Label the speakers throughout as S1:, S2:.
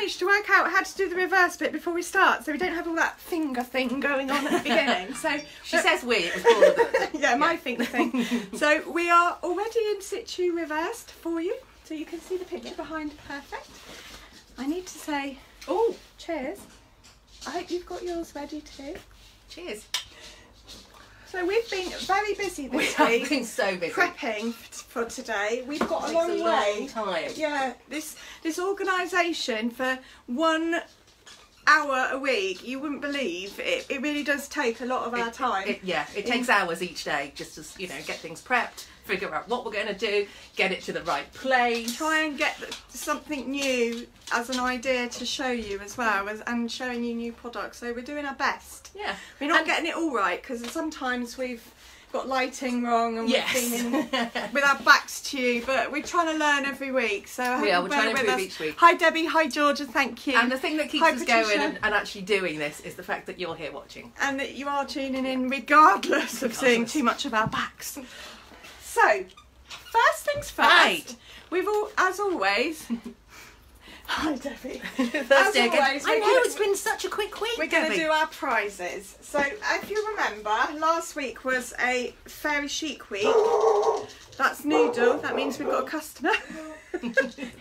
S1: managed to work out how to do the reverse bit before we start, so we don't have all that finger thing going on at the beginning. So
S2: she says we, it was all of it.
S1: Yeah, my finger thing. So we are already in situ reversed for you, so you can see the picture behind perfect. I need to say, oh, cheers. I hope you've got yours ready too.
S2: Cheers.
S1: So we've been very busy this week.
S2: We've been so busy.
S1: Prepping for today. We've got a
S2: Takes
S1: long way.
S2: Long time.
S1: Yeah, this organisation for 1 hour a week, you wouldn't believe it. It really does take a lot of our time.
S2: It takes hours each day just to, you know, get things prepped, figure out what we're going to do, get it to the right place.
S1: Try and get something new as an idea to show you as well, and showing you new products. So we're doing our best.
S2: Yeah.
S1: We're not getting it all right, because sometimes we've got lighting wrong and we've been in with our backs to you, but we're trying to learn every week. So I hope
S2: we're trying to improve each week.
S1: Hi Debbie, hi Georgia, thank you.
S2: And the thing that keeps us going and actually doing this is the fact that you're here watching.
S1: And that you are tuning in regardless of seeing too much of our backs. So, first things first,
S2: right.
S1: We've all, as always... Hi Debbie.
S2: Thursday again. I know, it's been such a quick week,
S1: We're going to do our prizes. So if you remember, last week was a Fairy Chic week. That's Noodle, that means we've got a customer.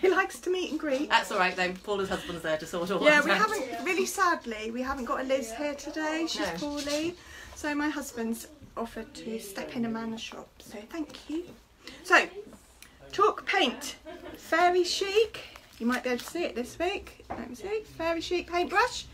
S1: He likes to meet and greet.
S2: That's alright though, Paula's husband's there to sort all
S1: that out.
S2: Yeah,
S1: we haven't, really sadly, we haven't got a Liz here today, she's poorly. So my husband's offered to step in and man the shop, so thank you. So, chalk paint, Fairy Chic. You might be able to see it this week. Let me see. Fairy Chic paintbrush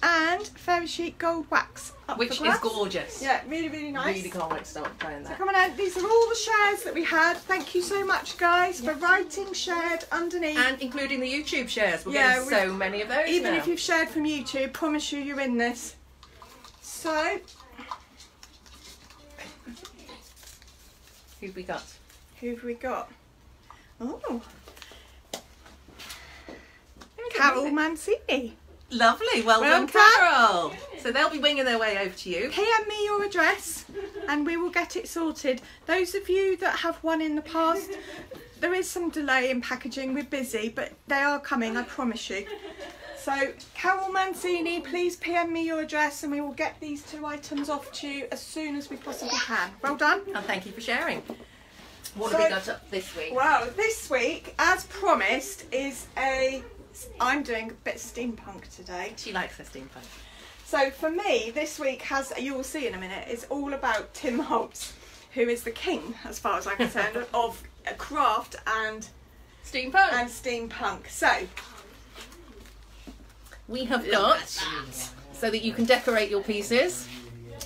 S1: and Fairy Chic gold wax.
S2: Which is gorgeous.
S1: Yeah, really, really nice.
S2: Really can't wait to start trying that.
S1: So come on out. These are all the shares that we had. Thank you so much, guys, for writing shared underneath.
S2: And including the YouTube shares. We're getting so many of those
S1: Even
S2: now.
S1: if you've shared from YouTube, promise you're in this. So,
S2: who've we got?
S1: Who've we got? Oh. Carol Mancini.
S2: Lovely, well done, Carol. So they'll be winging their way over to you.
S1: PM me your address and we will get it sorted. Those of you that have won in the past, there is some delay in packaging, we're busy, but they are coming, I promise you. So Carol Mancini, please PM me your address and we will get these 2 items off to you as soon as we possibly can. Well done.
S2: And thank you for sharing. What have we got up this week? Well,
S1: this week, as promised, is I'm doing a bit of steampunk today.
S2: She likes her steampunk.
S1: So for me, this week has, you will see in a minute, is all about Tim Holtz, who is the king, as far as I'm concerned, of craft and steampunk. So
S2: we have got, so that you can decorate your pieces.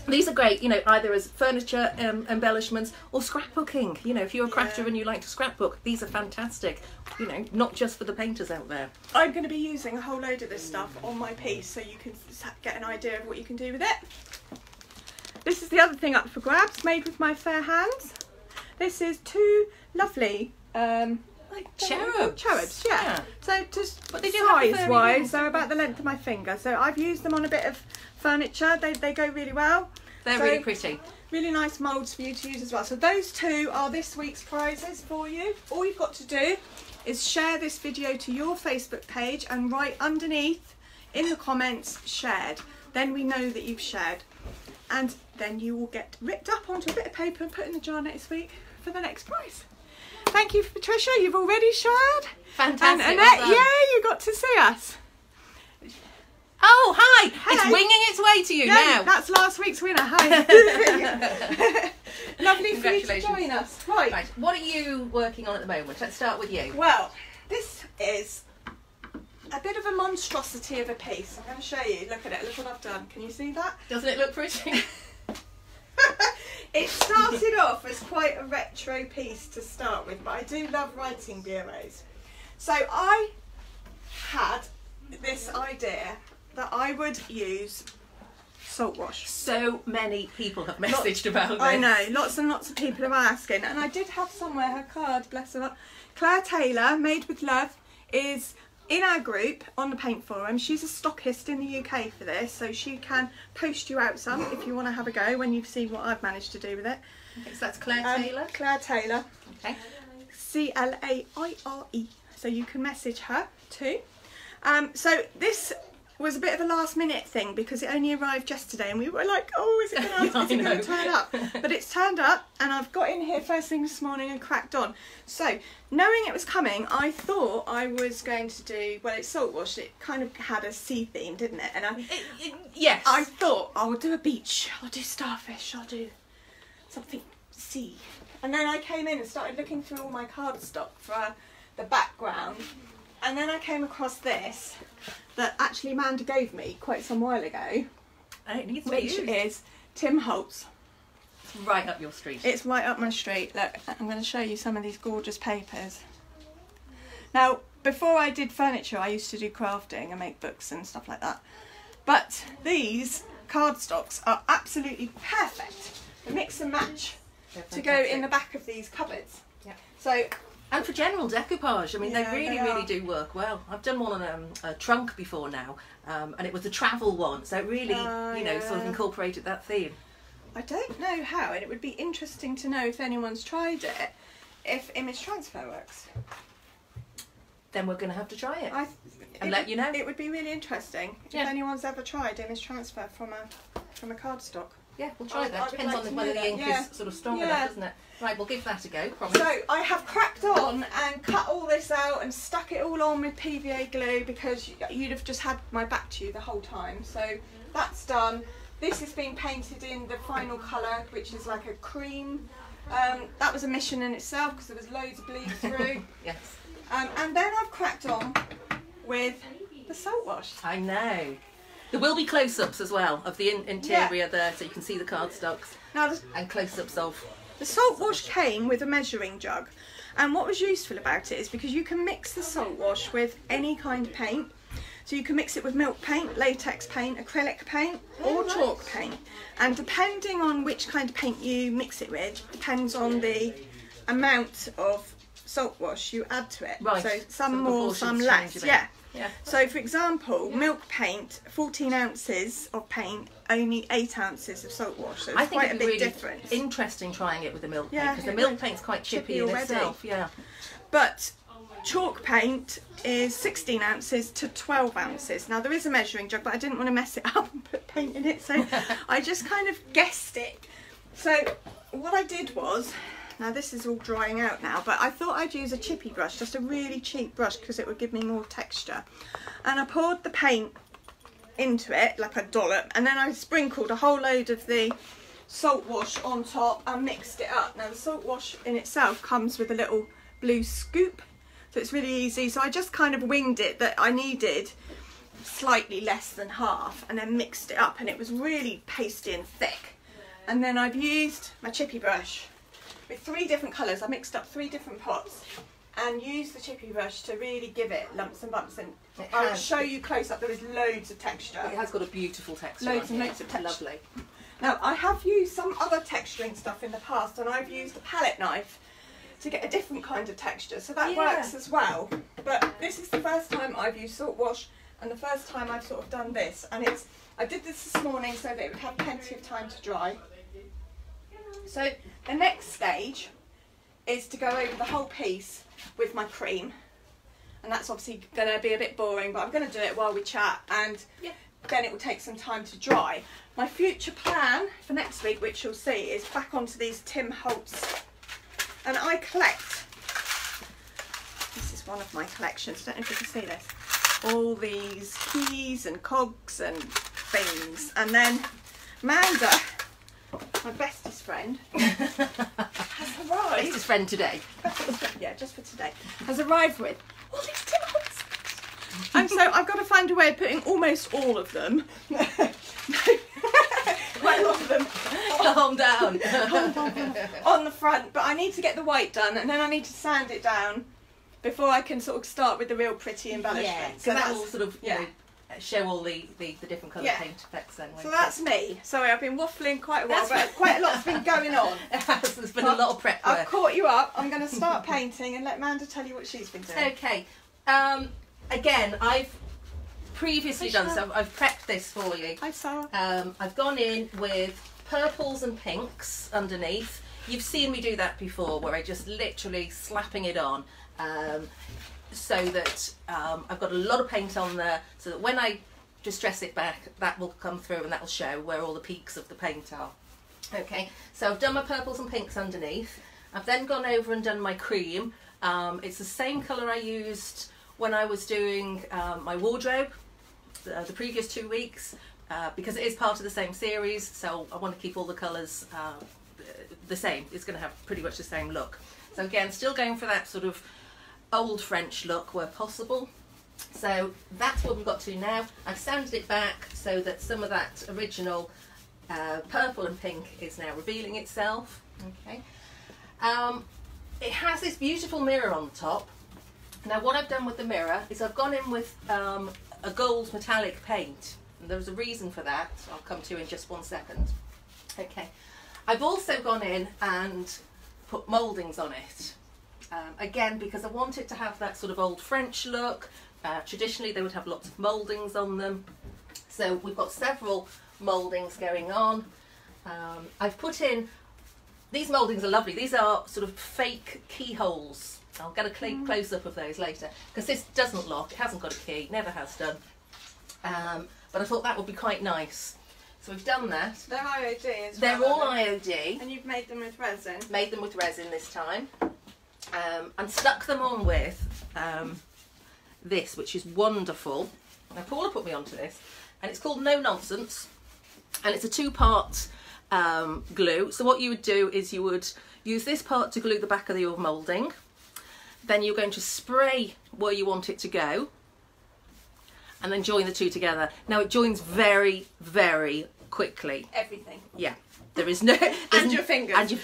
S2: These are great, you know, either as furniture embellishments or scrapbooking. You know, if you're a crafter and you like to scrapbook, these are fantastic. You know, not just for the painters out there.
S1: I'm going to be using a whole load of this stuff on my piece so you can get an idea of what you can do with it. This is the other thing up for grabs, made with my fair hands. This is 2 lovely cherubs, yeah. So just size-wise, they're about the length of my finger. So I've used them on a bit of furniture. They go really well.
S2: They're really pretty.
S1: Really nice moulds for you to use as well. So those 2 are this week's prizes for you. All you've got to do is share this video to your Facebook page and write underneath in the comments shared. Then we know that you've shared. And then you will get ripped up onto a bit of paper and put in the jar next week for the next prize. Thank you, Patricia. You've already shared.
S2: Fantastic.
S1: And Annette, you got to see us.
S2: Oh, hi. It's winging its way to you now.
S1: That's last week's winner. Hi. Lovely for you to join us. Right.
S2: What are you working on at the moment? Let's start with you.
S1: Well, this is a bit of a monstrosity of a piece. I'm going to show you. Look at it. Look what I've done. Can you see that?
S2: Doesn't it look pretty?
S1: It started off as quite a retro piece to start with, but I do love writing bureaus. So I had this idea that I would use salt wash.
S2: So many people have messaged about this.
S1: I know, lots and lots of people are asking, and I did have somewhere her card, bless her. Claire Taylor, Made with Love, is in our group on the Paint Forum. She's a stockist in the UK for this, so she can post you out some if you want to have a go when you've seen what I've managed to do with it.
S2: Okay, so that's Claire Taylor?
S1: Claire Taylor.
S2: Okay.
S1: C-L-A-I-R-E. So you can message her too. So this was a bit of a last minute thing because it only arrived yesterday and we were like, oh, is it going to turn up? But it's turned up and I've got in here first thing this morning and cracked on. So knowing it was coming, I thought I was going to do, well, it's salt wash. It kind of had a sea theme, didn't it? And
S2: yes.
S1: I thought I would do a beach, I'll do starfish, I'll do something sea. And then I came in and started looking through all my cardstock for the background. And then I came across this that actually Amanda gave me quite some while ago.
S2: And it needs to be
S1: which
S2: used.
S1: is Tim Holtz.
S2: It's right up your street.
S1: It's right up my street. Look, I'm going to show you some of these gorgeous papers. Now, before I did furniture, I used to do crafting and make books and stuff like that. But these cardstocks are absolutely perfect. The mix and match to go in the back of these cupboards.
S2: Yeah.
S1: So.
S2: And for general decoupage, I mean,
S1: Yeah,
S2: they really do work well. I've done one on a trunk before now, and it was a travel one, so it really, you know, sort of incorporated that theme.
S1: I don't know how, and it would be interesting to know if anyone's tried it, if image transfer works.
S2: Then we're going to have to try it and
S1: let
S2: you know.
S1: It would be really interesting if anyone's ever tried image transfer from a cardstock.
S2: Yeah, we'll try that. Depends on whether the ink is sort of strong enough, doesn't it? Right, we'll give that a go, promise.
S1: So I have cracked on and cut all this out and stuck it all on with PVA glue because you'd have just had my back to you the whole time. So that's done. This has been painted in the final colour, which is like a cream. That was a mission in itself because there was loads of bleed through.
S2: Yes.
S1: And then I've cracked on with the salt wash.
S2: I know. There will be close-ups as well of the interior there, so you can see the cardstocks.
S1: Now,
S2: and close-ups of...
S1: The salt wash came with a measuring jug. And what was useful about it is because you can mix the salt wash with any kind of paint. So you can mix it with milk paint, latex paint, acrylic paint, or chalk paint. And depending on which kind of paint you mix it with, depends on the amount of salt wash you add to it.
S2: Right.
S1: So some more, some less. Yeah.
S2: Yeah.
S1: So for example, milk paint, 14 ounces of paint, only 8 ounces of salt wash. So it's quite a big difference.
S2: Interesting trying it with the milk paint,
S1: Yeah,
S2: because the milk paint's quite chippy in itself. Yeah.
S1: But chalk paint is 16 ounces to 12 ounces. Now there is a measuring jug, but I didn't want to mess it up and put paint in it, so I just kind of guessed it. So what I did was, now this is all drying out now, but I thought I'd use a chippy brush, just a really cheap brush because it would give me more texture. And I poured the paint into it like a dollop, and then I sprinkled a whole load of the salt wash on top and mixed it up. Now the salt wash in itself comes with a little blue scoop, so it's really easy. So I just kind of winged it that I needed slightly less than half, and then mixed it up, and it was really pasty and thick. And then I've used my chippy brush with 3 different colours. I mixed up 3 different pots and used the chippy brush to really give it lumps and bumps. And I'll show you close up. There is loads of texture.
S2: It has got a beautiful texture.
S1: Loads and loads of texture.
S2: Lovely.
S1: Now I have used some other texturing stuff in the past, and I've used a palette knife to get a different kind of texture. So that works as well. But this is the first time I've used salt wash, and the first time I've sort of done this. And I did this morning so that it would have plenty of time to dry. So the next stage is to go over the whole piece with my cream, and that's obviously going to be a bit boring, but I'm going to do it while we chat, and then it will take some time to dry. My future plan for next week, which you'll see, is back onto these Tim Holtz, and I collect, this is one of my collections, I don't know if you can see this, all these keys and cogs and things. And then Amanda, my bestest friend, has arrived.
S2: Bestest friend today.
S1: Yeah, just for today. Has arrived with all these Tim Holtz. And so I've got to find a way of putting almost all of them, quite a lot of them,
S2: Calm down.
S1: on the front. But I need to get the white done, and then I need to sand it down before I can sort of start with the real pretty embellishment.
S2: Yeah,
S1: so
S2: that will sort of you know, show all the different colour paint effects then.
S1: So that's me. Sorry, I've been waffling quite a while, but quite a lot's been going on.
S2: There's been a lot of prep work.
S1: I've caught you up. I'm going to start painting and let Amanda tell you what she's been doing.
S2: Okay. Again, I've previously done so. I've prepped this for you.
S1: Hi, Sarah.
S2: I've gone in with purples and pinks underneath. You've seen me do that before, where I just literally slapping it on. so that I've got a lot of paint on there, so that when I distress it back, that will come through and that will show where all the peaks of the paint are. Okay, so I've done my purples and pinks underneath. I've then gone over and done my cream. It's the same colour I used when I was doing my wardrobe the previous 2 weeks, because it is part of the same series, so I want to keep all the colours the same. It's going to have pretty much the same look. So again, still going for that sort of old French look where possible. So that's what we've got to now. I've sanded it back so that some of that original purple and pink is now revealing itself. Okay. It has this beautiful mirror on the top. Now what I've done with the mirror is I've gone in with a gold metallic paint, and there's a reason for that I'll come to in just 1 second. Okay. I've also gone in and put mouldings on it, again because I want it to have that sort of old French look. Traditionally they would have lots of mouldings on them, so we've got several mouldings going on. I've put in, these mouldings are lovely, these are sort of fake keyholes. I'll get a close up of those later, because this doesn't lock, it hasn't got a key, never has done, but I thought that would be quite nice. So we've done that.
S1: They're IOD as well.
S2: They're all IOD.
S1: And you've made them with resin.
S2: Made them with resin this time, and stuck them on with this, which is wonderful. Now Paula put me onto this, and it's called No Nonsense, and it's a 2-part glue. So what you would do is you would use this part to glue the back of your moulding, then you're going to spray where you want it to go, and then join the two together. Now it joins very, very quickly.
S1: Everything.
S2: Yeah. There is no...
S1: And your fingers.
S2: And your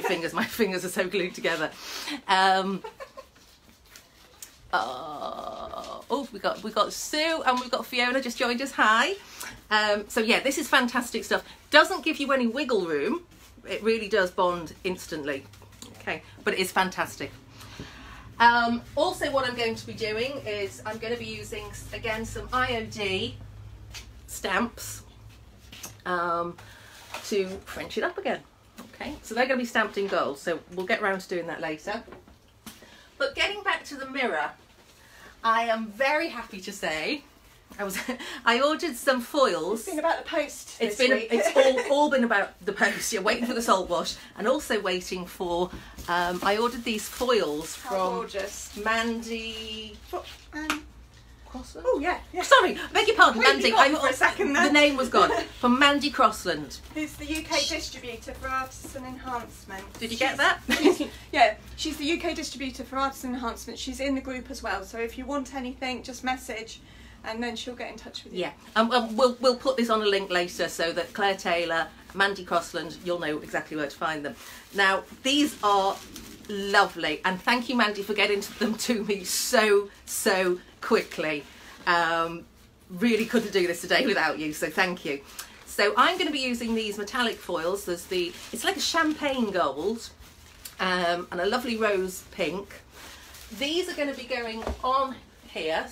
S2: fingers. My fingers are so glued together. Oh, we got Sue and we've got Fiona just joined us. Hi. So yeah, this is fantastic stuff. Doesn't give you any wiggle room. It really does bond instantly. Okay, but it is fantastic. Also what I'm going to be doing is I'm going to be using again some IOD stamps to French it up again. Okay, so they're going to be stamped in gold, so we'll get round to doing that later. But getting back to the mirror, I am very happy to say I ordered some foils.
S1: It's been about the post this week.
S2: It's all been about the post. You're waiting for the salt wash, and also waiting for. I ordered these foils from Mandy. Crossland?
S1: Oh yeah.
S2: Sorry, beg your pardon, Mandy.
S1: For a second there.
S2: The name was gone. From Mandy Crossland.
S1: Who's the UK distributor for Artisan Enhancement.
S2: Did you get that?
S1: Yeah, she's the UK distributor for Artisan Enhancement. She's in the group as well. So if you want anything, just message, and then she'll get in touch with you.
S2: Yeah, we'll put this on a link later so that Claire Taylor, Mandy Crossland, you'll know exactly where to find them. Now these are lovely, and thank you, Mandy, for getting them to me so quickly. Really couldn't do this today without you, so thank you. So I'm going to be using these metallic foils. There's it's like a champagne gold and a lovely rose pink. These are going to be going on here.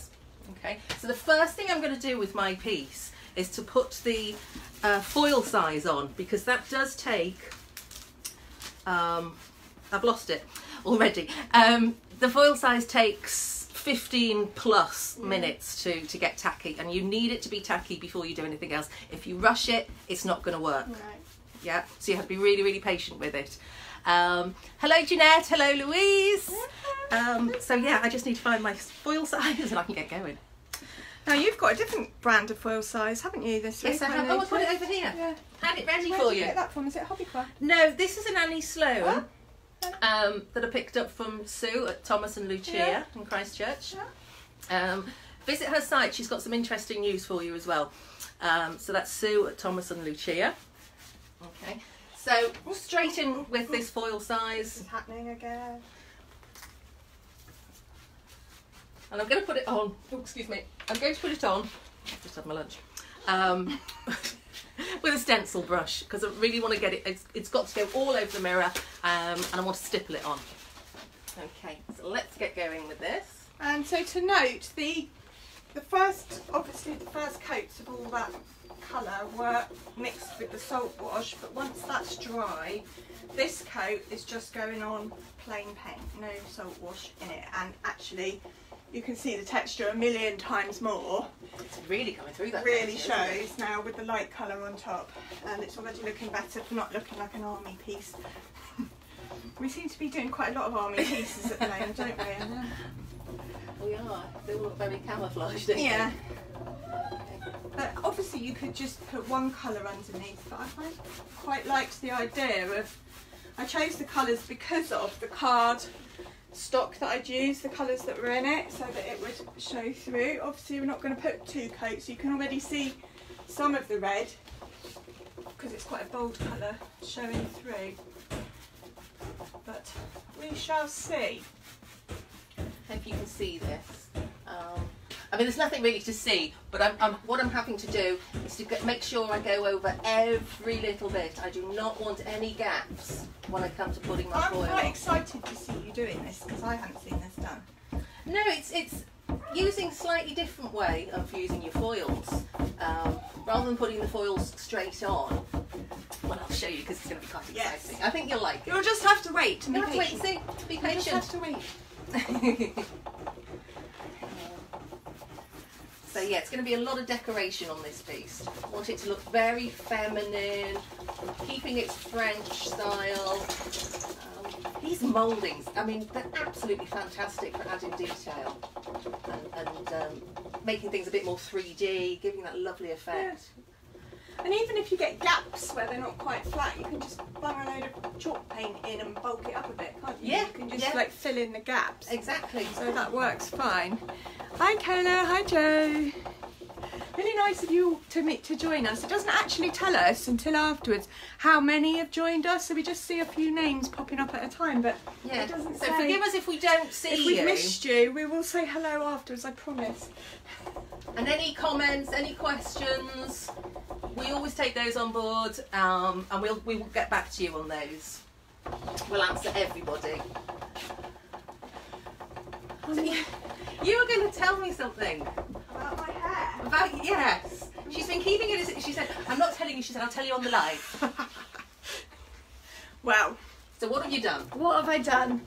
S2: Okay, so the first thing I'm going to do with my piece is to put the foil size on, because that does take I've lost it already. The foil size takes 15 plus minutes to get tacky, and you need it to be tacky before you do anything else. If you rush it, it's not going to work.
S1: Right.
S2: Yeah, so you have to be really patient with it. Hello Jeanette, hello Louise. So yeah, I just need to find my foil size and I can get going.
S1: Now you've got a different brand of foil size, haven't you, this week?
S2: Yes, I have. Oh, I put it over here.
S1: Yeah.
S2: Had it ready
S1: Where
S2: for
S1: did
S2: you.
S1: Get that from? Is it Hobbycraft?
S2: No, this is an Annie Sloan that I picked up from Sue at Thomas and Lucia in Christchurch. Yeah. Visit her site, she's got some interesting news for you as well. So that's Sue at Thomas and Lucia. Okay, so straight in with this foil size.
S1: It's happening again.
S2: And I'm going to put it on. Oh, excuse me. I'm going to put it on. Just had my lunch. With a stencil brush, because I really want to get it. It's got to go all over the mirror, and I want to stipple it on. Okay, so let's get going with this.
S1: And so to note, the first coats of all that colour were mixed with the salt wash, but once that's dry, this coat is just going on plain paint, no salt wash in it. And actually, you can see the texture a million times more.
S2: It's really coming through that.
S1: Really
S2: texture,
S1: shows now with the light colour on top, and it's already looking better for not looking like an army piece. We seem to be doing quite a lot of army pieces at the moment, don't we?
S2: We are. They all look very camouflaged, don't
S1: Yeah.
S2: they?
S1: Obviously you could just put one colour underneath, but I quite liked the idea of, I chose the colours because of the card stock that I'd used, the colours that were in it, so that it would show through. Obviously we're not going to put two coats, you can already see some of the red because it's quite a bold colour showing through, but we shall see.
S2: Hope you can see this. I mean, there's nothing really to see, but what I'm having to do is to make sure I go over every little bit. I do not want any gaps when I come to putting my foil on.
S1: I'm quite excited to see you doing this because I haven't seen this done.
S2: No, it's using a slightly different way of using your foils. Rather than putting the foils straight on. Well, I'll show you because it's going to be quite exciting. Yes. I think you'll like it.
S1: You'll just have to wait and be patient.
S2: Wait, see? Be patient.
S1: You just have to wait.
S2: So yeah, it's going to be a lot of decoration on this piece. I want it to look very feminine, keeping its French style. These mouldings, I mean, they're absolutely fantastic for adding detail and making things a bit more 3D, giving that lovely effect.
S1: Yes. And even if you get gaps where they're not quite flat, you can just bung a load of chalk paint in and bulk it up a bit, can't you?
S2: Yeah.
S1: You can just like fill in the gaps.
S2: Exactly.
S1: So that works fine. Hi Kayla, hi Joe. Really nice of you to join us. It doesn't actually tell us until afterwards how many have joined us, so we just see a few names popping up at a time, but
S2: yeah.
S1: It doesn't
S2: so
S1: say.
S2: Forgive us if we don't see you.
S1: If we've missed you, we will say hello afterwards, I promise.
S2: And any comments, any questions, we always take those on board, and we will get back to you on those. We'll answer everybody. So you were going to tell me something.
S1: About my hair?
S2: About, yes. She's been keeping it, she said, I'm not telling you, she said, I'll tell you on the live.
S1: Well.
S2: So what have you done?
S1: What have I done?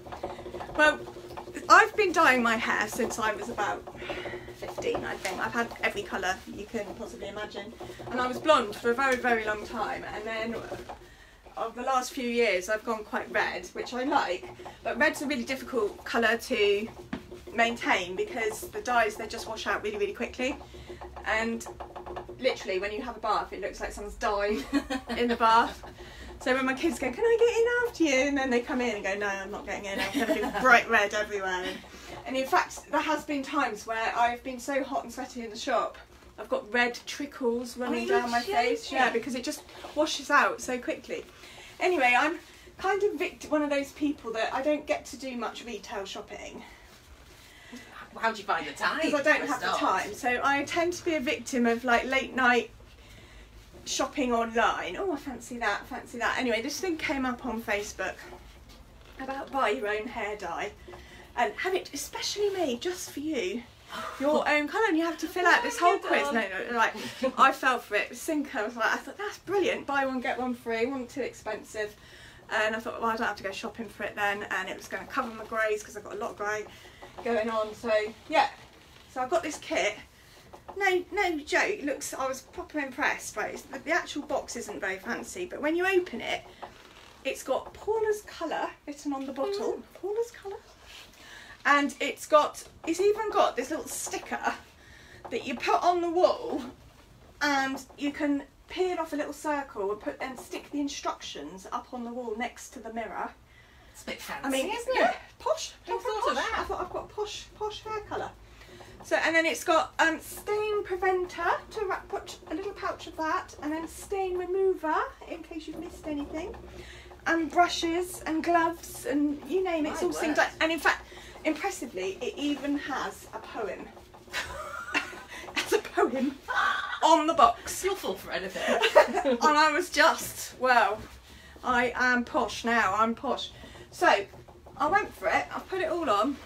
S1: Well, I've been dyeing my hair since I was about 15, I think. I've had every colour you can possibly imagine. And I was blonde for a very, very long time. And then of the last few years, I've gone quite red, which I like. But red's a really difficult colour to maintain because the dyes, they just wash out really, really quickly. And literally, when you have a bath, it looks like someone's died in the bath. So when my kids go, can I get in after you? And then they come in and go, no, I'm not getting in. I'm going to be bright red everywhere. And in fact, there has been times where I've been so hot and sweaty in the shop, I've got red trickles running down my face. Yeah, because it just washes out so quickly. Anyway, I'm kind of one of those people that I don't get to do much retail shopping.
S2: How do you find the time?
S1: Because I don't have the time. So I tend to be a victim of like late night shopping online. Oh, I fancy that, fancy that. Anyway, this thing came up on Facebook about buy your own hair dye and have it especially made just for you, your own colour, and you have to fill out this whole quiz. No, like I fell for it. Sinker. I thought that's brilliant. Buy one get one free. Wasn't too expensive. And I thought, well, I don't have to go shopping for it then, and it was going to cover my greys because I've got a lot of grey going on. So yeah, so I've got this kit. No joke, looks, I was proper impressed, right? The actual box isn't very fancy, but when you open it, it's got Paula's colour written on the bottle. Paula's colour. And it's even got this little sticker that you put on the wall, and you can peel off a little circle and stick the instructions up on the wall next to the mirror.
S2: It's a bit fancy,
S1: I mean,
S2: isn't it?
S1: Yeah, posh.
S2: Who thought of that?
S1: I thought I've got a posh hair colour. So, and then it's got stain preventer to put a little pouch of that, and then stain remover in case you've missed anything, and brushes and gloves and you name it. It's all things like, and in fact, impressively, it even has a poem. It's a poem on the box.
S2: You'll fall for anything.
S1: And I was just, well, I am posh now. I'm posh. So I went for it. I put it all on.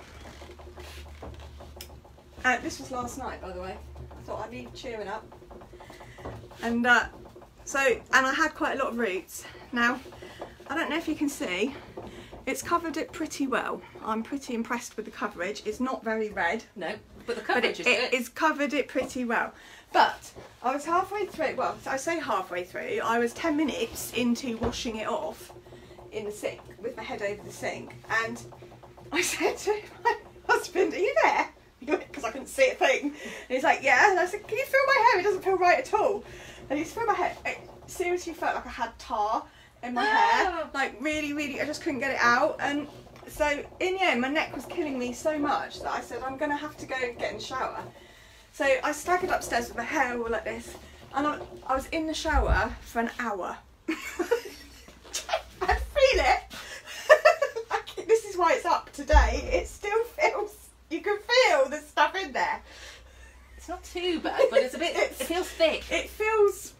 S1: This was last night, by the way. I thought I needed cheering up. And and I had quite a lot of roots. Now, I don't know if you can see, It's covered it pretty well. I'm pretty impressed with the coverage. It's not very red.
S2: No, but the coverage is good.
S1: It's covered it pretty well. But I was halfway through, well, I say halfway through, I was 10 minutes into washing it off in the sink, with my head over the sink, and I said to my husband, are you there? Because I couldn't see a thing. And he's like, yeah. And I said, can you feel my hair? It doesn't feel right at all. And he's feel my hair. It seriously felt like I had tar in my hair. Like really, really, I just couldn't get it out. And so in the end, my neck was killing me so much that I said, I'm going to have to go get in the shower. So I staggered upstairs with my hair all like this. And I was in the shower for an hour. I feel it. Like, this is why it's up today. It still feels, you can feel the stuff in there.
S2: It's not too bad, but it's a bit, it feels thick.
S1: It feels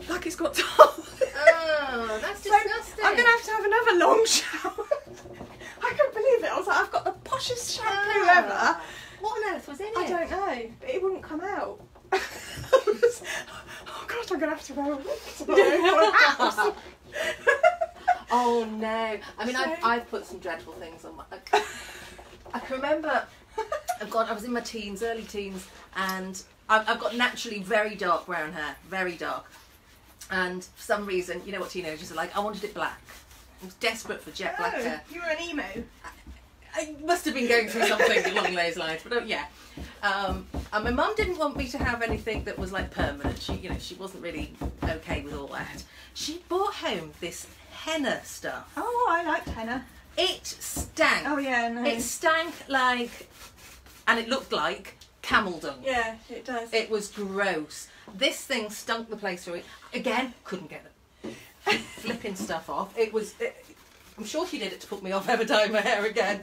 S1: like it's got tar.
S2: Oh, that's disgusting.
S1: I'm going to have another long shower. I couldn't believe it. I was like, I've got the poshest shampoo ever.
S2: What on earth was in it?
S1: I don't know, but it wouldn't come out. Oh gosh, I'm going to have to wear a wig tomorrow.
S2: Oh no. I mean, I've put some dreadful things on my... I can remember, oh God, I was in my teens, early teens, and I've got naturally very dark brown hair, very dark. And for some reason, you know what teenagers are like, I wanted it black. I was desperate for jet black hair.
S1: You were an emo.
S2: I must have been going through something along those lines, but yeah. And my mum didn't want me to have anything that was like permanent. She wasn't really okay with all that. She brought home this henna stuff.
S1: Oh, I like henna.
S2: It stank.
S1: Oh yeah, no.
S2: It stank like, and it looked like camel dung.
S1: Yeah, it does.
S2: It was gross. This thing stunk the place through. Again, couldn't get it. Flipping stuff off. I'm sure she did it to put me off ever dyeing my hair again.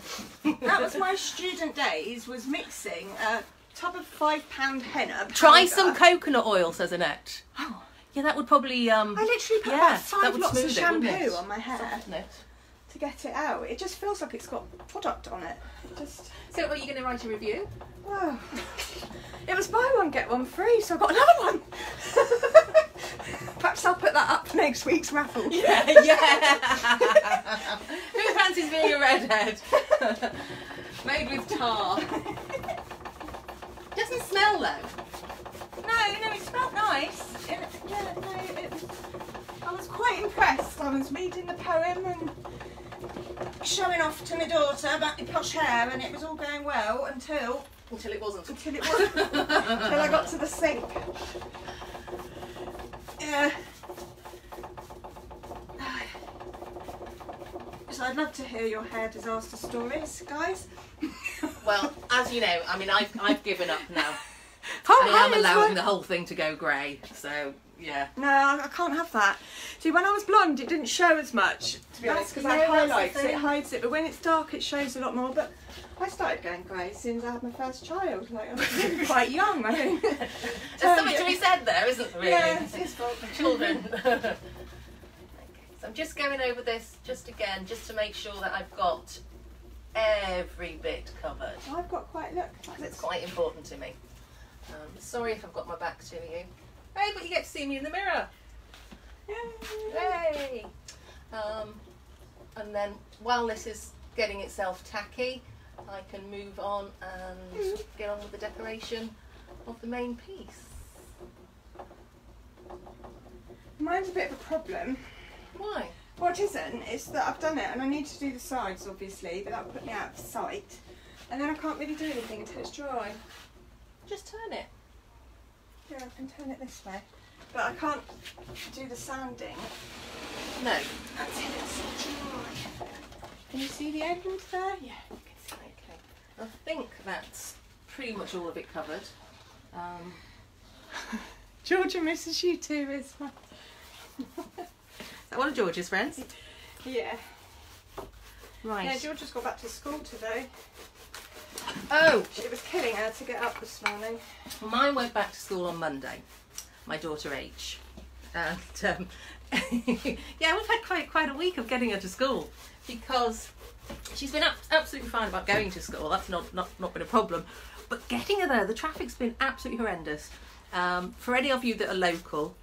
S1: That was my student days, was mixing a tub of £5 henna powder.
S2: Try some coconut oil, says Annette.
S1: Oh.
S2: Yeah, that would probably...
S1: I literally put about 5 lots of shampoo on my hair to get it out. It just feels like it's got product on it.
S2: So are you going to write a review?
S1: Oh. It was buy one get one free, so I got another one. Perhaps I'll put that up for next week's raffle.
S2: Yeah. Who fancies being a redhead? Made with tar. Doesn't smell though.
S1: No, it smelled nice. I was quite impressed. I was reading the poem and showing off to my daughter about my posh hair, and it was all going well until
S2: it wasn't.
S1: Until I got to the sink. Yeah. So I'd love to hear your hair disaster stories, guys.
S2: Well, as you know, I mean, I've given up now. I am allowing the whole thing to go grey, so yeah. No,
S1: I can't have that. See, when I was blonde, it didn't show as much, to be honest, because I had highlights, it hides it, but when it's dark, it shows a lot more. But I started going grey as soon as I had my first child. Like, I was quite young, I think.
S2: There's something to be said there, isn't there, really?
S1: Yeah, it's his fault.
S2: Children. Okay, so I'm just going over this just again, just to make sure that I've got every bit covered.
S1: I've got quite, look.
S2: It's quite important to me. Sorry if I've got my back to you. Hey, but you get to see me in the mirror. Yay! And then while this is getting itself tacky, I can move on and get on with the decoration of the main piece.
S1: Mine's a bit of a problem.
S2: Why?
S1: Well, it isn't. It's that I've done it and I need to do the sides, obviously, but that will put me out of sight. And then I can't really do anything until it's dry.
S2: Just turn it.
S1: Yeah, I can turn it this way. But I can't do the sanding.
S2: No.
S1: Until it's dry. Can you see the aprons there? Yeah, you can see.
S2: Okay. I think that's pretty much all of it covered.
S1: Georgia misses you too, is well.
S2: Is that one of George's friends?
S1: Yeah.
S2: Right.
S1: Yeah, Georgia's got back to school today.
S2: Oh!
S1: It was killing her to get up this morning.
S2: Mine went back to school on Monday. My daughter H. And yeah, we've had quite a week of getting her to school because she's been absolutely fine about going to school. That's not been a problem. But getting her there, the traffic's been absolutely horrendous. For any of you that are local,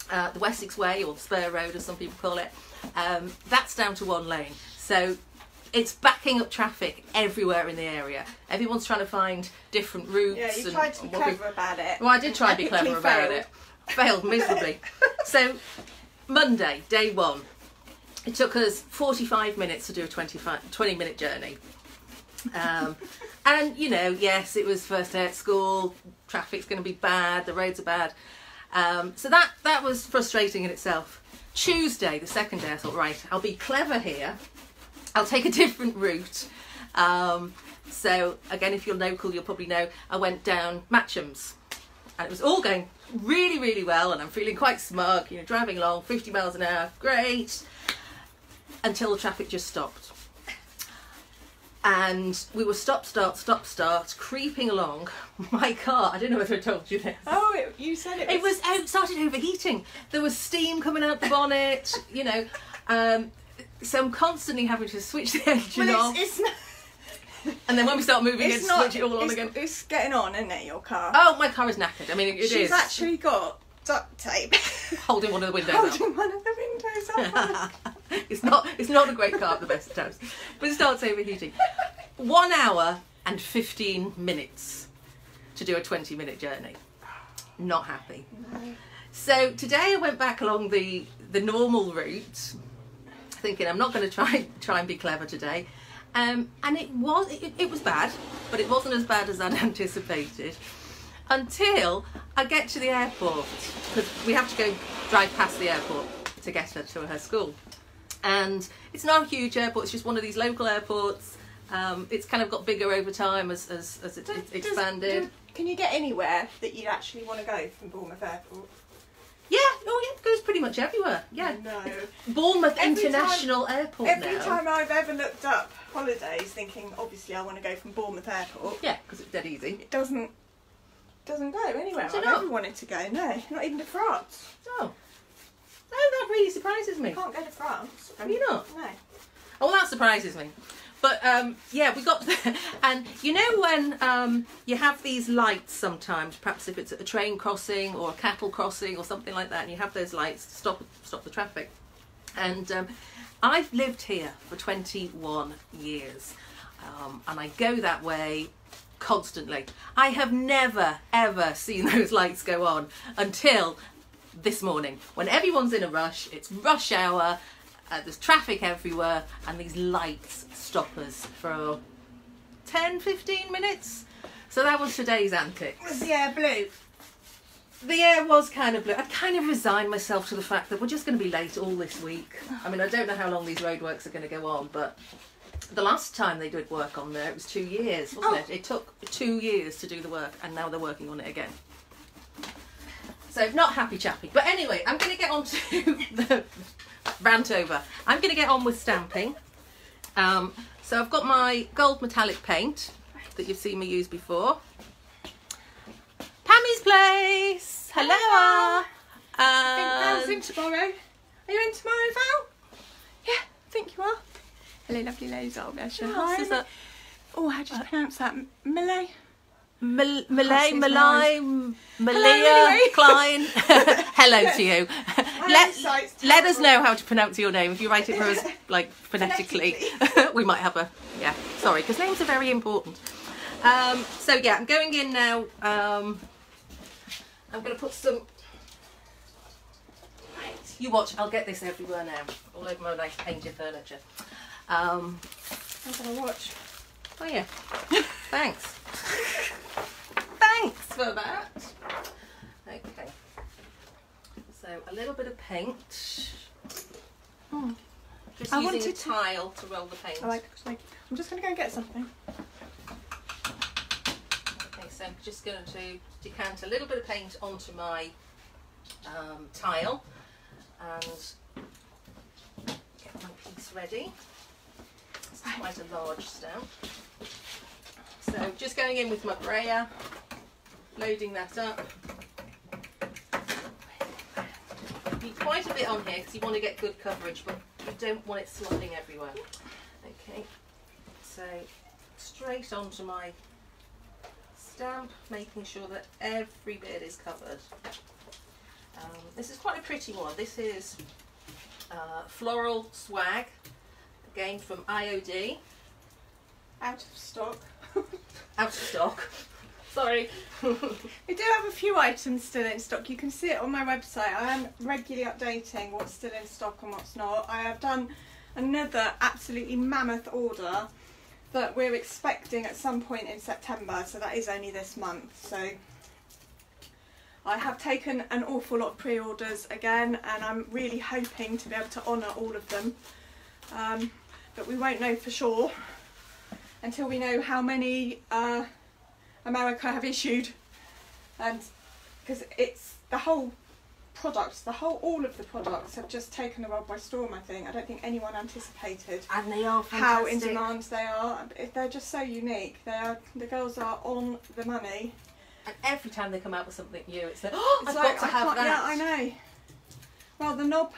S2: the Wessex Way, or the Spur Road as some people call it, that's down to one lane. So it's backing up traffic everywhere in the area. Everyone's trying to find different routes.
S1: Yeah, you tried to be clever about it.
S2: Well, I did try to be clever about it. Failed miserably. So Monday, day one, it took us 45 minutes to do a 20-minute journey. And, you know, yes, it was first day at school, traffic's going to be bad, the roads are bad. So that was frustrating in itself. Tuesday, the second day, I thought, right, I'll be clever here. I'll take a different route. So, again, if you're local, you'll probably know I went down Matcham's. And it was all going really, really well, and I'm feeling quite smug, you know, driving along, 50 miles an hour, great, until the traffic just stopped. And we were stop, start, creeping along. My car, I don't know whether I told you this.
S1: Oh, you said it was...
S2: It started overheating. There was steam coming out the bonnet, you know. So I'm constantly having to switch the engine off.
S1: It's not...
S2: And then when we start moving it, switch it all on again.
S1: It's getting on, isn't it, your car?
S2: Oh, my car is knackered. I mean, it is.
S1: She's actually got duct tape.
S2: Holding one of the windows up.
S1: Holding one of the windows up.
S2: It's not a great car at the best of times. But it starts overheating. 1 hour and 15 minutes to do a 20-minute journey. Not happy. No. So today I went back along the normal route, thinking I'm not going to try and be clever today. And it was bad, but it wasn't as bad as I'd anticipated until I get to the airport, because we have to go drive past the airport to get her to her school. And it's not a huge airport, it's just one of these local airports. It's kind of got bigger over time as it expanded.
S1: Can you get anywhere that you actually want to go from Bournemouth Airport?
S2: Yeah, it goes pretty much everywhere. Yeah.
S1: No.
S2: Bournemouth International Airport
S1: Every
S2: now.
S1: time I've ever looked up holidays thinking, obviously I want to go from Bournemouth Airport.
S2: Yeah, because it's dead easy.
S1: It doesn't go anywhere I've ever wanted to go. No, not even to France.
S2: Oh. No, that really surprises me.
S1: You can't go to France.
S2: Have you not?
S1: No.
S2: Oh, well, that surprises me. But yeah, we got there, and you know when you have these lights sometimes, perhaps if it's a train crossing or a cattle crossing or something like that, and you have those lights to stop the traffic. And I've lived here for 21 years, and I go that way constantly. I have never ever seen those lights go on until this morning, when everyone's in a rush. It's rush hour. There's traffic everywhere, and these lights stop us for 10-15 minutes. So that was today's antics.
S1: Was the air blue?
S2: The air was kind of blue. I kind of resigned myself to the fact that we're just going to be late all this week. I mean, I don't know how long these roadworks are going to go on, but the last time they did work on there, it was 2 years, wasn't it? It took 2 years to do the work, and now they're working on it again. So not happy chappy. But anyway, I'm going to get on to the rant over. I'm going to get on with stamping. So I've got my gold metallic paint that you've seen me use before. Pammy's place. Hello.
S1: Val's in tomorrow. Are you in tomorrow, Val? Yeah, I think you are. Hello, lovely ladies. Oh, bless you.
S2: Hi. Is that?
S1: Oh, how do you pronounce that? Malay?
S2: Malay, Malia, Klein. Hello to you. Let us know how to pronounce your name. If you write it for us, like phonetically, we might have a sorry, because names are very important. So yeah, I'm going in now. I'm going to put some. Right, you watch. I'll get this everywhere now, all over my nice painted furniture.
S1: I'm going to watch.
S2: Oh yeah, thanks. Thanks for that. Okay, so a little bit of paint. Just using a tile to roll the paint.
S1: I'm just going to go and get something.
S2: Okay, so I'm just going to decant a little bit of paint onto my tile and get my piece ready. It's quite a large stamp. So just going in with my brayer, loading that up. You need quite a bit on here because you want to get good coverage, but you don't want it slopping everywhere. Okay, so straight onto my stamp, making sure that every bit is covered. This is quite a pretty one. This is Floral Swag, again from IOD.
S1: Out of stock.
S2: Out of stock. Sorry.
S1: We do have a few items still in stock. You can see it on my website. I am regularly updating what's still in stock and what's not. I have done another absolutely mammoth order that we're expecting at some point in September, so that is only this month. So I have taken an awful lot of pre-orders again, and I'm really hoping to be able to honour all of them, but we won't know for sure until we know how many America have issued, and because it's the whole products, all of the products have just taken the world by storm. I don't think anyone anticipated,
S2: and they are fantastic.
S1: How in demand they are. They're just so unique. The girls are on the money,
S2: and every time they come out with something new, it's like, oh, I've got to have that.
S1: Yeah, I know. Well, the knob